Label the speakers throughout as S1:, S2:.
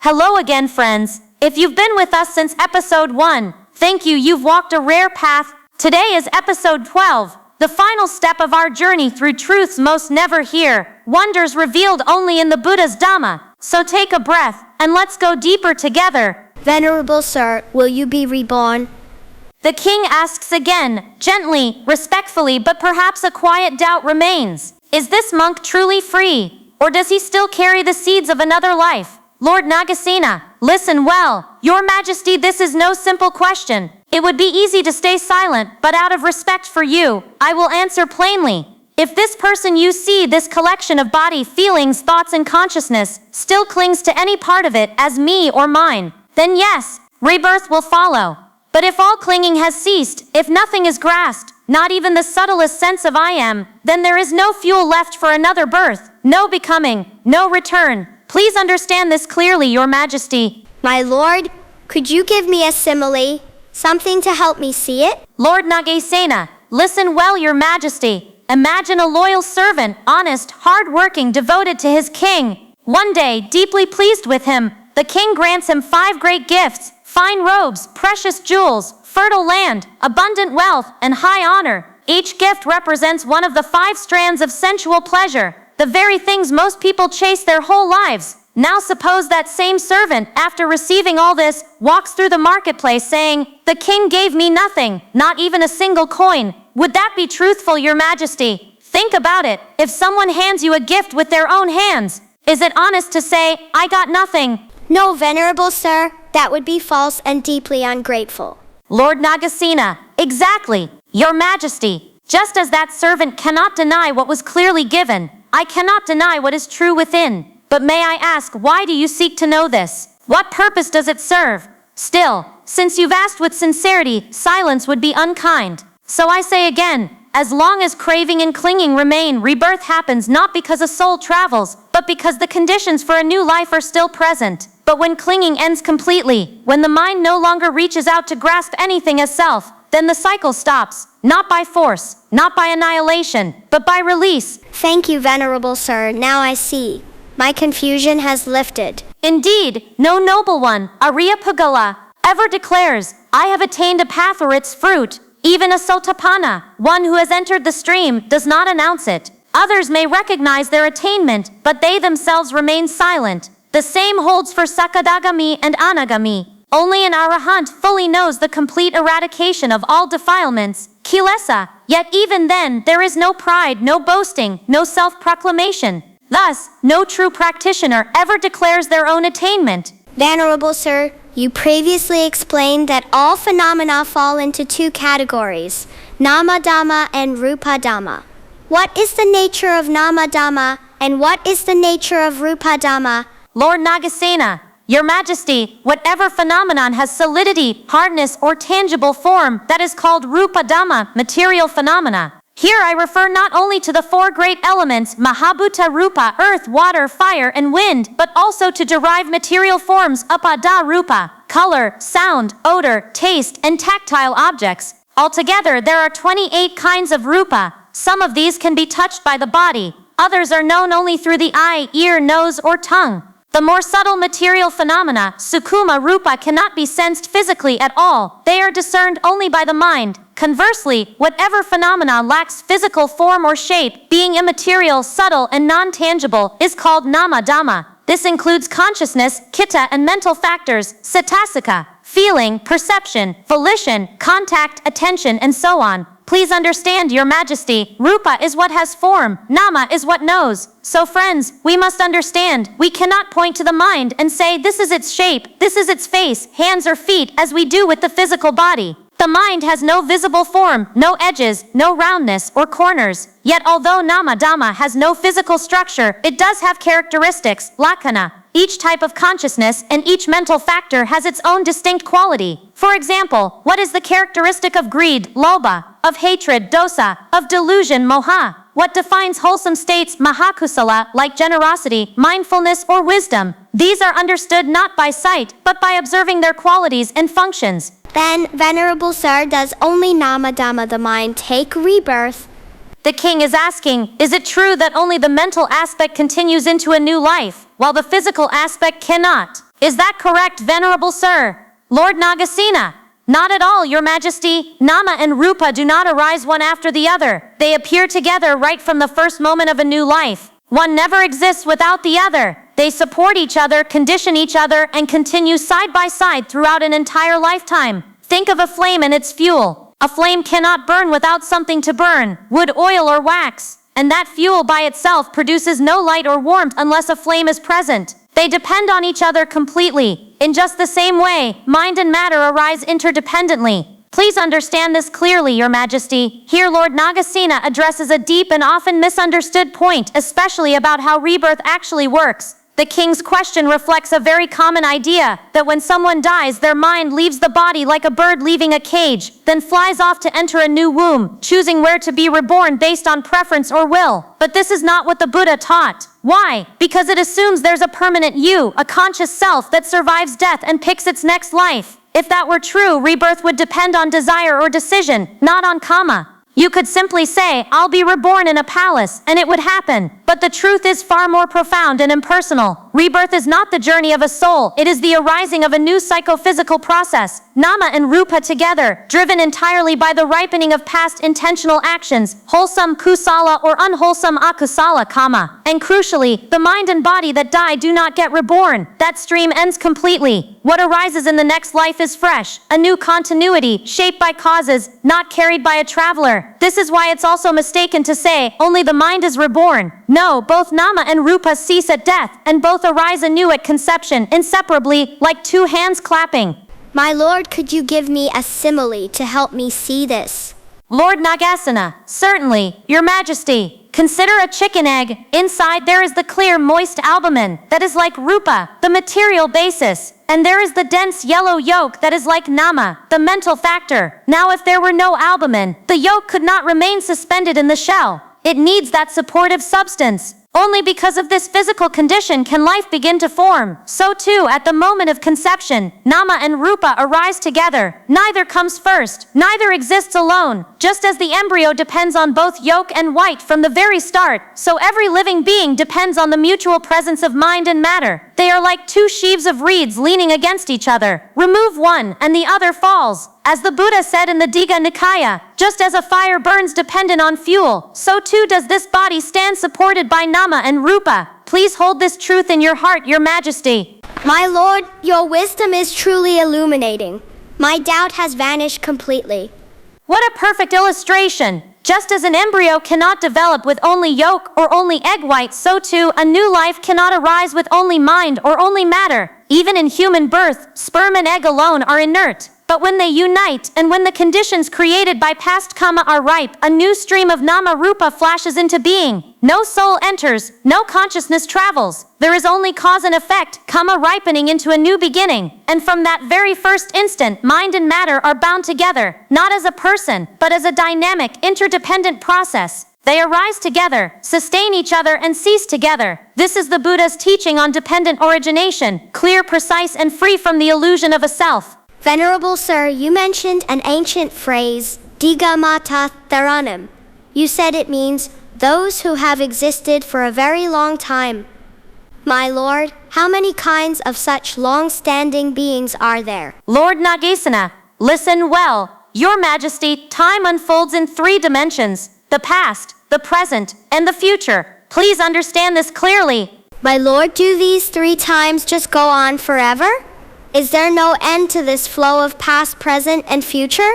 S1: Hello again, friends. If you've been with us since episode 1, thank you, you've walked a rare path. Today is episode 12, the final step of our journey through truths most never hear, wonders revealed only in the Buddha's Dhamma. So take a breath, and let's go deeper together.
S2: Venerable Sir, will you be reborn?
S1: The king asks again, gently, respectfully, but perhaps a quiet doubt remains. Is this monk truly free, or does he still carry the seeds of another life? Lord Nāgasena, listen well. Your Majesty, this is no simple question. It would be easy to stay silent, but out of respect for you, I will answer plainly. If this person you see, this collection of body, feelings, thoughts, and consciousness, still clings to any part of it as me or mine, then yes, rebirth will follow. But if all clinging has ceased, if nothing is grasped, not even the subtlest sense of I am, then there is no fuel left for another birth, no becoming, no return. Please understand this clearly, Your Majesty.
S2: My lord, could you give me a simile? Something to help me see it?
S1: Lord Nāgasena, listen well, Your Majesty. Imagine a loyal servant, honest, hard-working, devoted to his king. One day, deeply pleased with him, the king grants him 5 great gifts: fine robes, precious jewels, fertile land, abundant wealth, and high honor. Each gift represents one of the 5 strands of sensual pleasure, the very things most people chase their whole lives. Now suppose that same servant, after receiving all this, walks through the marketplace saying, "The king gave me nothing, not even a single coin." Would that be truthful, Your Majesty? Think about it. If someone hands you a gift with their own hands, is it honest to say, "I got nothing"?
S2: No, Venerable Sir, that would be false and deeply ungrateful.
S1: Lord Nāgasena, exactly, Your Majesty. Just as that servant cannot deny what was clearly given, I cannot deny what is true within. But may I ask, why do you seek to know this? What purpose does it serve? Still, since you've asked with sincerity, silence would be unkind. So I say again, as long as craving and clinging remain, rebirth happens not because a soul travels, but because the conditions for a new life are still present. But when clinging ends completely, when the mind no longer reaches out to grasp anything as self, then the cycle stops, not by force, not by annihilation, but by release.
S2: Thank you, Venerable Sir, now I see. My confusion has lifted.
S1: Indeed, no noble one, Aryapagala, ever declares, "I have attained a path or its fruit." Even a sotāpatti, one who has entered the stream, does not announce it. Others may recognize their attainment, but they themselves remain silent. The same holds for sakadagami and anagami. Only an arahant fully knows the complete eradication of all defilements, kilesa, yet even then there is no pride, no boasting, no self-proclamation. Thus, no true practitioner ever declares their own attainment.
S2: Venerable Sir, you previously explained that all phenomena fall into 2 categories, nama dhamma and rupa dhamma. What is the nature of nama dhamma, and what is the nature of rupa dhamma?
S1: Lord Nāgasena, Your Majesty, whatever phenomenon has solidity, hardness, or tangible form, that is called rupa dhamma, material phenomena. Here I refer not only to the 4 great elements, mahabhuta rupa, earth, water, fire, and wind, but also to derived material forms, upada rupa, color, sound, odor, taste, and tactile objects. Altogether, there are 28 kinds of rupa. Some of these can be touched by the body. Others are known only through the eye, ear, nose, or tongue. The more subtle material phenomena, sukuma rupa, cannot be sensed physically at all. They are discerned only by the mind. Conversely, whatever phenomena lacks physical form or shape, being immaterial, subtle, and non-tangible, is called nama dhamma. This includes consciousness, citta, and mental factors, cetasika, feeling, perception, volition, contact, attention, and so on. Please understand, Your Majesty, rupa is what has form, nama is what knows. So friends, we must understand, we cannot point to the mind and say this is its shape, this is its face, hands or feet, as we do with the physical body. The mind has no visible form, no edges, no roundness or corners. Yet although nama dhamma has no physical structure, it does have characteristics, lakkhana. Each type of consciousness and each mental factor has its own distinct quality. For example, what is the characteristic of greed, lobha, of hatred, dosa, of delusion, moha? What defines wholesome states, mahakusala, like generosity, mindfulness, or wisdom? These are understood not by sight, but by observing their qualities and functions.
S2: Then, Venerable Sir, does only nama dhamma, the mind, take rebirth?
S1: The king is asking, is it true that only the mental aspect continues into a new life, while the physical aspect cannot? Is that correct, Venerable Sir? Lord Nāgasena? Not at all, Your Majesty. Nama and Rupa do not arise one after the other. They appear together right from the first moment of a new life. One never exists without the other. They support each other, condition each other, and continue side by side throughout an entire lifetime. Think of a flame and its fuel. A flame cannot burn without something to burn, wood, oil, or wax. And that fuel by itself produces no light or warmth unless a flame is present. They depend on each other completely. In just the same way, mind and matter arise interdependently. Please understand this clearly, Your Majesty. Here Lord Nāgasena addresses a deep and often misunderstood point, especially about how rebirth actually works. The king's question reflects a very common idea, that when someone dies, their mind leaves the body like a bird leaving a cage, then flies off to enter a new womb, choosing where to be reborn based on preference or will. But this is not what the Buddha taught. Why? Because it assumes there's a permanent you, a conscious self that survives death and picks its next life. If that were true, rebirth would depend on desire or decision, not on karma. You could simply say, I'll be reborn in a palace, and it would happen. But the truth is far more profound and impersonal. Rebirth is not the journey of a soul, it is the arising of a new psychophysical process, nama and rupa together, driven entirely by the ripening of past intentional actions, wholesome kusala or unwholesome akusala karma. And crucially, the mind and body that die do not get reborn. That stream ends completely. What arises in the next life is fresh, a new continuity, shaped by causes, not carried by a traveler. This is why it's also mistaken to say, only the mind is reborn. No, both nama and rupa cease at death, and both arise anew at conception, inseparably, like two hands clapping.
S2: My lord, could you give me a simile to help me see this?
S1: Lord Nāgasena, certainly, Your Majesty. Consider a chicken egg. Inside there is the clear, moist albumin, that is like rupa, the material basis. And there is the dense yellow yolk that is like nama, the mental factor. Now if there were no albumin, the yolk could not remain suspended in the shell. It needs that supportive substance. Only because of this physical condition can life begin to form. So too, at the moment of conception, nama and rupa arise together. Neither comes first, neither exists alone. Just as the embryo depends on both yolk and white from the very start, so every living being depends on the mutual presence of mind and matter. They are like two sheaves of reeds leaning against each other. Remove one, and the other falls. As the Buddha said in the Digha Nikaya, just as a fire burns dependent on fuel, so too does this body stand supported by nama and rupa. Please hold this truth in your heart, Your Majesty.
S2: My lord, your wisdom is truly illuminating. My doubt has vanished completely.
S1: What a perfect illustration! Just as an embryo cannot develop with only yolk or only egg white, so too a new life cannot arise with only mind or only matter. Even in human birth, sperm and egg alone are inert. But when they unite, and when the conditions created by past karma are ripe, a new stream of nama rupa flashes into being. No soul enters, no consciousness travels. There is only cause and effect, karma ripening into a new beginning. And from that very first instant, mind and matter are bound together, not as a person, but as a dynamic, interdependent process. They arise together, sustain each other, and cease together. This is the Buddha's teaching on dependent origination, clear, precise, and free from the illusion of a self.
S2: Venerable Sir, you mentioned an ancient phrase, Digamata Tharanam. You said it means, those who have existed for a very long time. My lord, how many kinds of such long-standing beings are there?
S1: Lord Nāgasena, listen well. Your Majesty, time unfolds in 3 dimensions, the past, the present, and the future. Please understand this clearly.
S2: My lord, do these 3 times just go on forever? Is there no end to this flow of past, present, and future?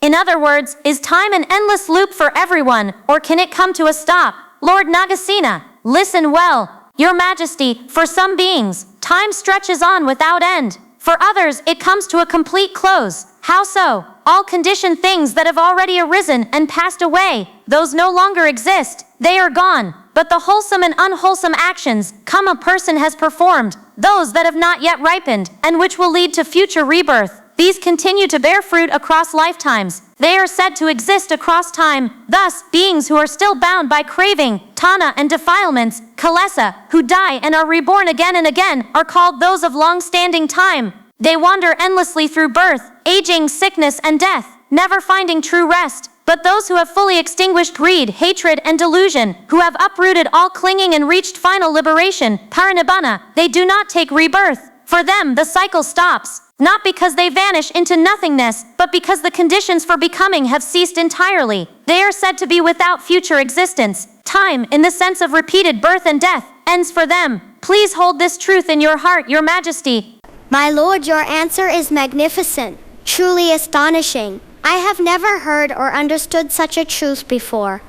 S1: In other words, is time an endless loop for everyone, or can it come to a stop? Lord Nāgasena, listen well. Your Majesty, for some beings, time stretches on without end. For others, it comes to a complete close. How so? All conditioned things that have already arisen and passed away, those no longer exist. They are gone. But the wholesome and unwholesome actions, a person has performed, those that have not yet ripened, and which will lead to future rebirth, these continue to bear fruit across lifetimes. They are said to exist across time. Thus, beings who are still bound by craving, tanha, and defilements, kilesa, who die and are reborn again and again, are called those of long-standing time. They wander endlessly through birth, aging, sickness, and death, never finding true rest. But those who have fully extinguished greed, hatred, and delusion, who have uprooted all clinging and reached final liberation, parinibbana, they do not take rebirth. For them, the cycle stops, not because they vanish into nothingness, but because the conditions for becoming have ceased entirely. They are said to be without future existence. Time, in the sense of repeated birth and death, ends for them. Please hold this truth in your heart, Your Majesty.
S2: My lord, your answer is magnificent, truly astonishing. I have never heard or understood such a truth before.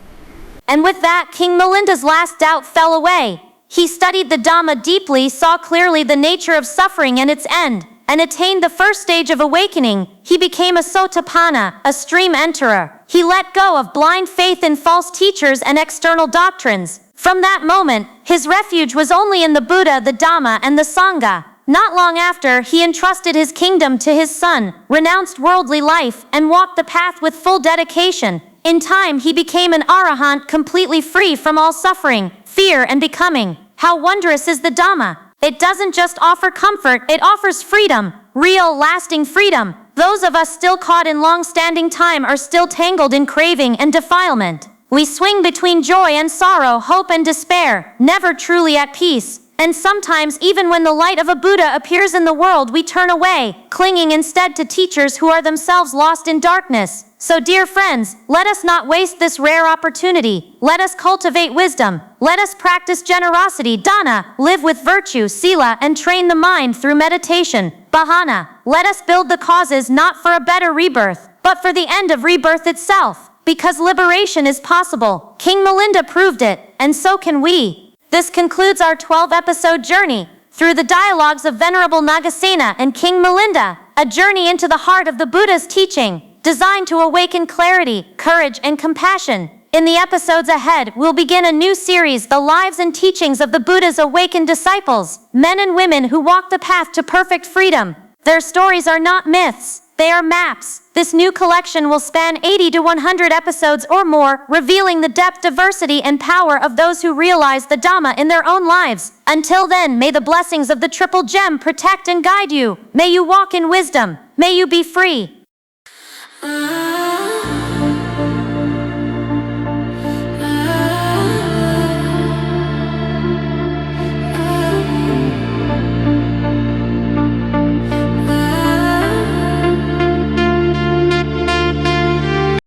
S1: And with that, King Milinda's last doubt fell away. He studied the Dhamma deeply, saw clearly the nature of suffering and its end, and attained the first stage of awakening. He became a sotāpatti, a stream enterer. He let go of blind faith in false teachers and external doctrines. From that moment, his refuge was only in the Buddha, the Dhamma, and the Sangha. Not long after, he entrusted his kingdom to his son, renounced worldly life, and walked the path with full dedication. In time, he became an arahant, completely free from all suffering, fear, and becoming. How wondrous is the Dhamma! It doesn't just offer comfort, it offers freedom, real, lasting freedom. Those of us still caught in long-standing time are still tangled in craving and defilement. We swing between joy and sorrow, hope and despair, never truly at peace. And sometimes, even when the light of a Buddha appears in the world, we turn away, clinging instead to teachers who are themselves lost in darkness. So, dear friends, let us not waste this rare opportunity. Let us cultivate wisdom. Let us practice generosity, dana, live with virtue, sīla, and train the mind through meditation, bhāna. Let us build the causes not for a better rebirth, but for the end of rebirth itself. Because liberation is possible. King Milinda proved it, and so can we. This concludes our 12-episode journey through the dialogues of Venerable Nāgasena and King Milinda, a journey into the heart of the Buddha's teaching, designed to awaken clarity, courage, and compassion. In the episodes ahead, we'll begin a new series, The Lives and Teachings of the Buddha's Awakened Disciples, men and women who walk the path to perfect freedom. Their stories are not myths, they are maps. This new collection will span 80 to 100 episodes or more, revealing the depth, diversity, and power of those who realize the Dhamma in their own lives. Until then, may the blessings of the Triple Gem protect and guide you. May you walk in wisdom. May you be free.